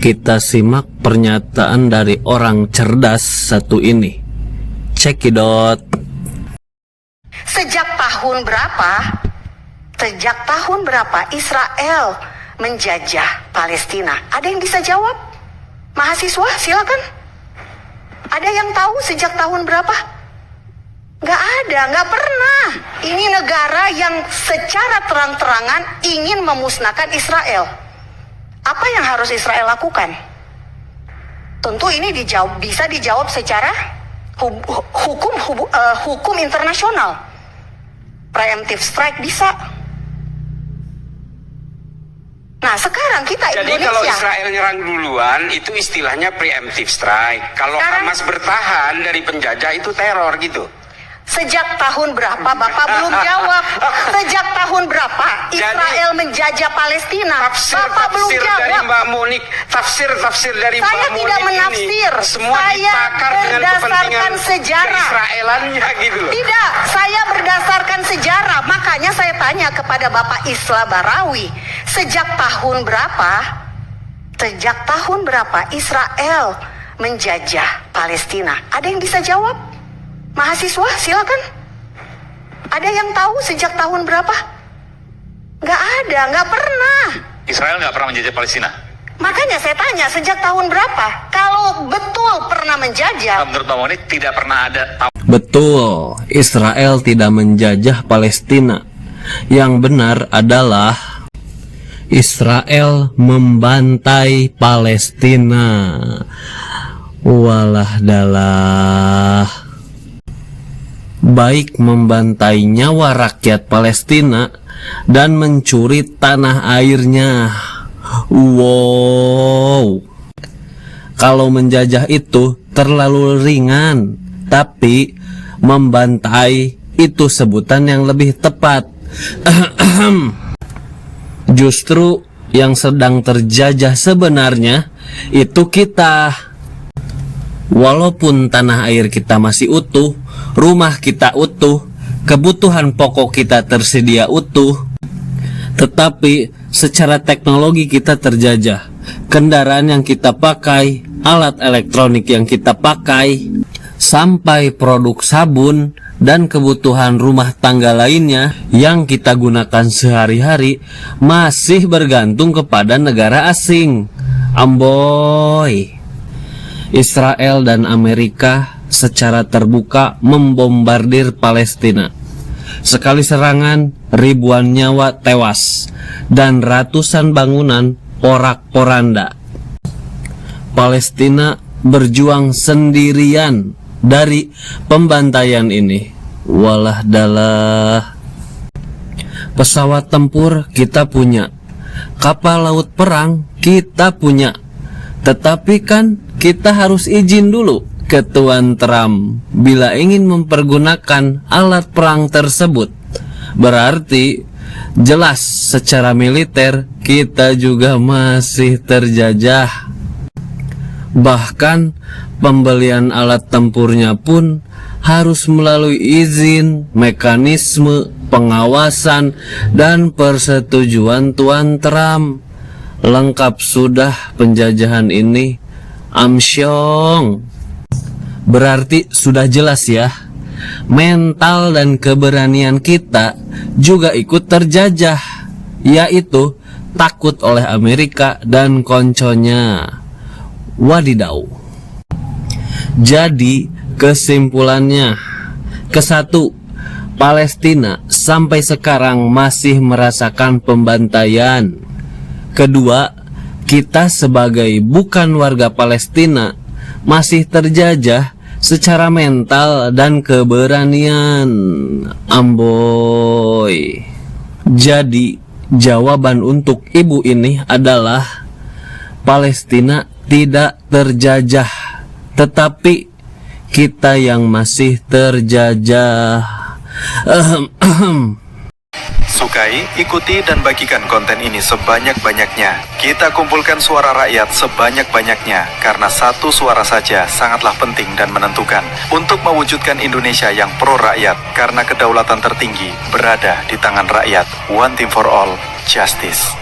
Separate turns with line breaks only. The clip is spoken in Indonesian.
Kita simak pernyataan dari orang cerdas satu ini. Cekidot.
Sejak tahun berapa Israel menjajah Palestina? Ada yang bisa jawab? Mahasiswa, silakan. Ada yang tahu sejak tahun berapa? Nggak ada, nggak pernah. Ini negara yang secara terang-terangan ingin memusnahkan Israel. Apa yang harus Israel lakukan? Tentu ini bisa dijawab secara hukum internasional. Preemptive strike bisa. Nah, sekarang kita
Jadi
Indonesia.
kalau Israel nyerang duluan itu istilahnya preemptive strike. Kalau
Sekarang,
Hamas bertahan dari penjajah itu teror gitu.
Sejak tahun berapa? Bapak belum jawab. Sejak tahun berapa Israel menjajah Palestina? Bapak belum
Tafsir
jawab.
dari Mbak Monik, tafsir dari Mbak
Saya
Monik
tidak
ini
menafsir.
semua
Saya
ditakar dengan
berdasarkan
kepentingan
sejarah.
Israelannya gitu loh.
Tidak, saya berdasarkan sejarah. Makanya saya tanya kepada Bapak Isla Barawi, sejak tahun berapa Israel menjajah Palestina? Ada yang bisa jawab? Mahasiswa, silakan. Ada yang tahu sejak tahun berapa? Nggak ada, nggak pernah.
Israel nggak pernah menjajah Palestina.
Makanya saya tanya, sejak tahun berapa? Kalau betul pernah menjajah,
Menurut Pak Monik tidak pernah ada.
Betul, Israel tidak menjajah Palestina. Yang benar adalah Israel membantai Palestina. Walah dalah. Baik membantai nyawa rakyat Palestina dan mencuri tanah airnya. Wow. Kalau menjajah itu terlalu ringan, tapi membantai itu sebutan yang lebih tepat. Justru yang sedang terjajah sebenarnya itu kita. Walaupun tanah air kita masih utuh, rumah kita utuh, kebutuhan pokok kita tersedia utuh, tetapi secara teknologi kita terjajah. Kendaraan yang kita pakai, alat elektronik yang kita pakai, sampai produk sabun dan kebutuhan rumah tangga lainnya yang kita gunakan sehari-hari masih bergantung kepada negara asing. Amboy. Israel dan Amerika secara terbuka membombardir Palestina. Sekali serangan, ribuan nyawa tewas dan ratusan bangunan porak-poranda. Palestina berjuang sendirian dari pembantaian ini. Walah dalah. Pesawat tempur kita punya, kapal laut perang kita punya. Tetapi kan kita harus izin dulu ke Tuan Trump bila ingin mempergunakan alat perang tersebut. Berarti jelas secara militer kita juga masih terjajah. Bahkan pembelian alat tempurnya pun harus melalui izin, mekanisme, pengawasan, dan persetujuan Tuan Trump. Lengkap sudah penjajahan ini, amsyong. Berarti sudah jelas ya, mental dan keberanian kita juga ikut terjajah, yaitu takut oleh Amerika dan konconya. Wadidaw. Jadi kesimpulannya, kesatu, Palestina sampai sekarang masih merasakan pembantaian. Kedua, kita sebagai bukan warga Palestina masih terjajah secara mental dan keberanian. Amboy. Jadi, jawaban untuk ibu ini adalah Palestina tidak terjajah, tetapi kita yang masih terjajah.
Sukai, ikuti dan bagikan konten ini sebanyak-banyaknya. Kita kumpulkan suara rakyat sebanyak-banyaknya, karena satu suara saja sangatlah penting dan menentukan untuk mewujudkan Indonesia yang pro rakyat, karena kedaulatan tertinggi berada di tangan rakyat. One team for all, justice.